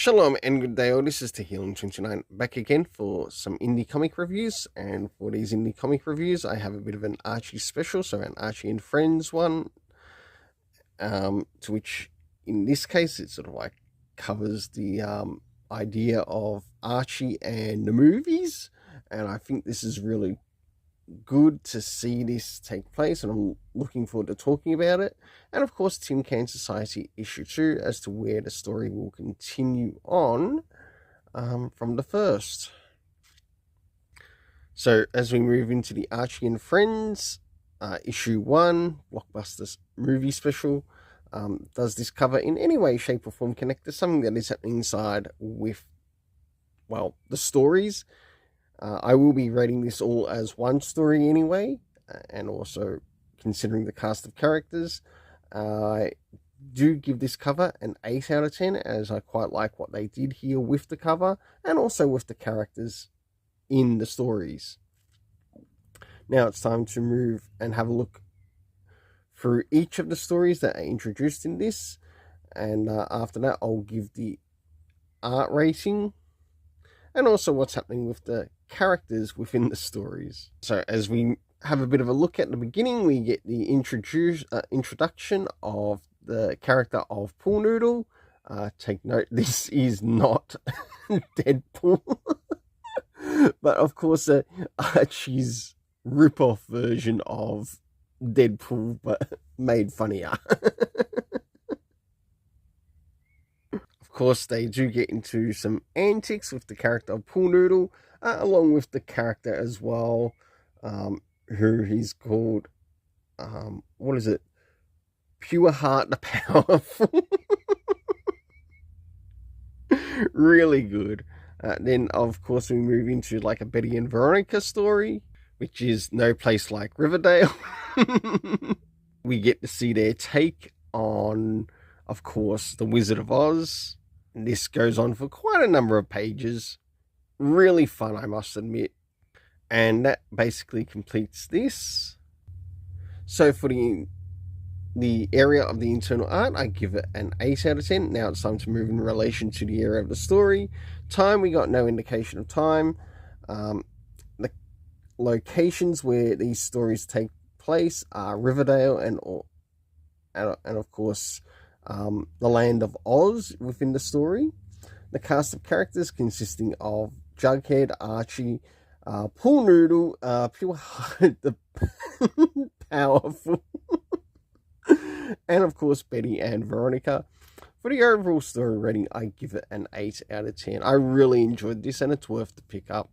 Shalom and good day all, this is Tehillim29 back again for some indie comic reviews, and for these indie comic reviews I have a bit of an Archie special, so an Archie and Friends one, to which in this case it sort of like covers the idea of Archie and the movies, and I think this is really good to see this take place, and I'm looking forward to talking about it. And of course, Tin Can Society issue 2 as to where the story will continue on from the first. So as we move into the Archie and Friends issue 1, Blockbuster movie special, does this cover in any way, shape or form connect to something that is happening inside with, well, the stories? I will be rating this all as one story anyway, and also considering the cast of characters. I do give this cover an 8 out of 10, as I quite like what they did here with the cover, and also with the characters in the stories. Now it's time to move and have a look through each of the stories that are introduced in this, and after that I'll give the art rating, and also what's happening with the characters within the stories. So as we have a bit of a look at the beginning, we get the introduction of the character of Pool Noodle. Take note, this is not Deadpool, but of course Archie's rip-off version of Deadpool, but made funnier. Of course, they do get into some antics with the character of Pool Noodle, along with the character as well, who he's called, what is it? Pure Heart the Powerful. Really good. Then, of course, we move into like a Betty and Veronica story, which is No Place Like Riverdale. We get to see their take on, of course, The Wizard of Oz. And this goes on for quite a number of pages. Really fun, I must admit. And that basically completes this. So for the area of the internal art, I give it an 8 out of 10. Now it's time to move in relation to the area of the story. Time, we got no indication of time. The locations where these stories take place are Riverdale and of course the land of Oz within the story. The cast of characters consisting of Jughead, Archie, Pool Noodle, Pure Heart the Powerful, and of course Betty and Veronica. For the overall story rating, I give it an 8 out of 10. I really enjoyed this, and it's worth the pick up.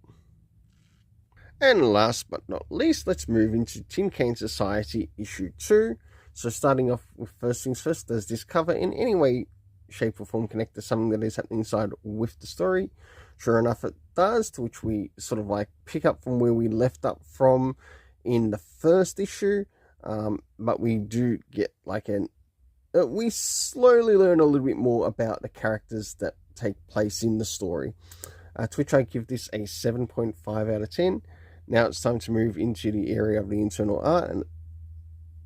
And last but not least, let's move into Tin Can Society issue 2. So starting off with first things first, does this cover in any way, shape or form connect to something that is happening inside with the story? Sure enough it does, to which we sort of like pick up from where we left up from in the first issue, but we do get like we slowly learn a little bit more about the characters that take place in the story, to which I give this a 7.5 out of 10. Now it's time to move into the area of the internal art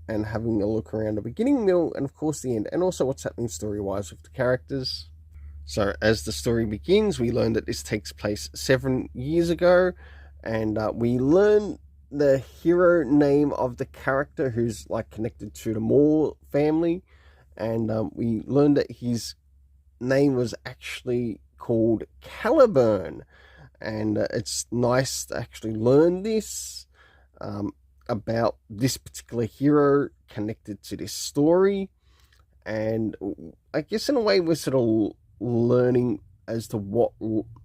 and having a look around the beginning, middle, and of course the end, and also what's happening story-wise with the characters. So as the story begins, we learn that this takes place 7 years ago, and we learn the hero name of the character who's like connected to the Moore family, and we learn that his name was actually called Caliburn, and it's nice to actually learn this about this particular hero connected to this story. And I guess in a way we're sort of learning as to what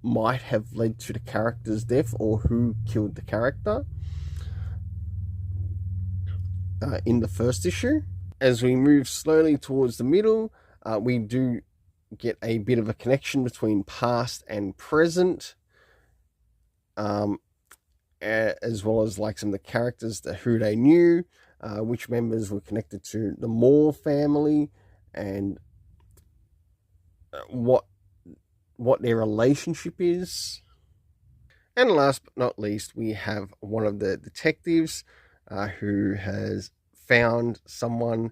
might have led to the character's death, or who killed the character in the first issue. As we move slowly towards the middle, we do get a bit of a connection between past and present, as well as like some of the characters, who they knew, which members were connected to the Moore family, and what their relationship is. And last but not least, we have one of the detectives who has found someone,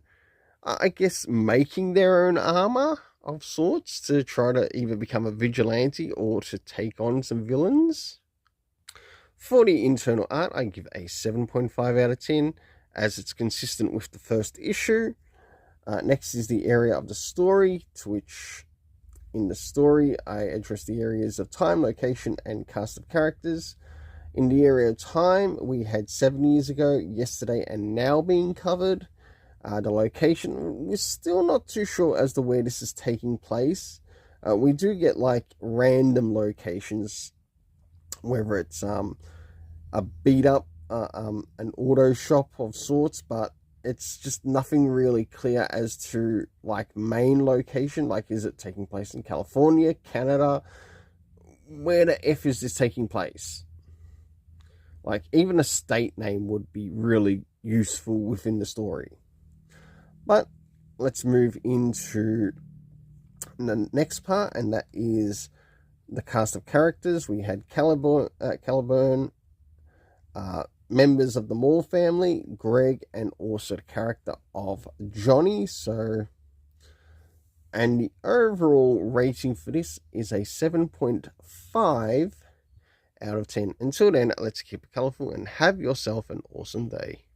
I guess, making their own armor of sorts to try to either become a vigilante or to take on some villains. For the internal art, I give a 7.5 out of 10, as it's consistent with the first issue. Next is the area of the story, to which in the story I address the areas of time, location, and cast of characters. In the area of time, we had 7 years ago, yesterday, and now being covered. The location, we're still not too sure as to where this is taking place. We do get like random locations, whether it's a beat up, an auto shop of sorts, but it's just nothing really clear as to like main location. Like, is it taking place in California, Canada? Where the F is this taking place? Like, even a state name would be really useful within the story. But let's move into the next part, and that is the cast of characters. We had Caliburn, members of the Moore family, Greg, and also the character of Johnny. And the overall rating for this is a 7.5 out of 10. Until then, let's keep it colorful and have yourself an awesome day.